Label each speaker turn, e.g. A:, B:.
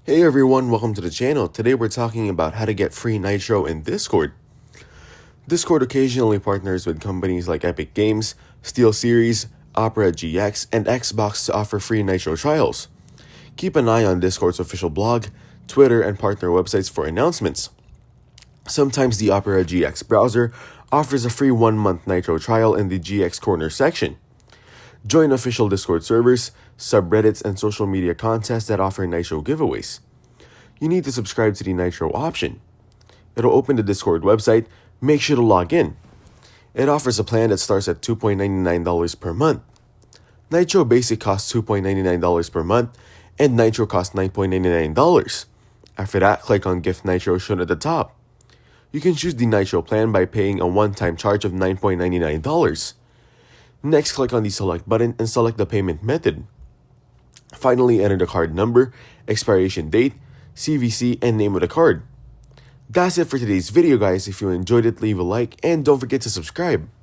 A: Hey everyone, welcome to the channel. Today we're talking about how to get free Nitro in Discord. Discord occasionally partners with companies like Epic Games, SteelSeries, Opera GX, and Xbox to offer free Nitro trials. Keep an eye on Discord's official blog, Twitter, and partner websites for announcements. Sometimes the Opera GX browser offers a free 1-month Nitro trial in the GX Corner section. Join official Discord servers, subreddits, and social media contests that offer Nitro giveaways. You need to subscribe to the Nitro option. It'll open the Discord website. Make sure to log in. It offers a plan that starts at $2.99 per month. Nitro Basic costs $2.99 per month, and Nitro costs $9.99. After that, click on Gift Nitro shown at the top. You can choose the Nitro plan by paying a one-time charge of $9.99. Next, click on the Select button and select the payment method. Finally, enter the card number, expiration date, CVC, and name of the card. That's it for today's video, guys. If you enjoyed it, leave a like and don't forget to subscribe.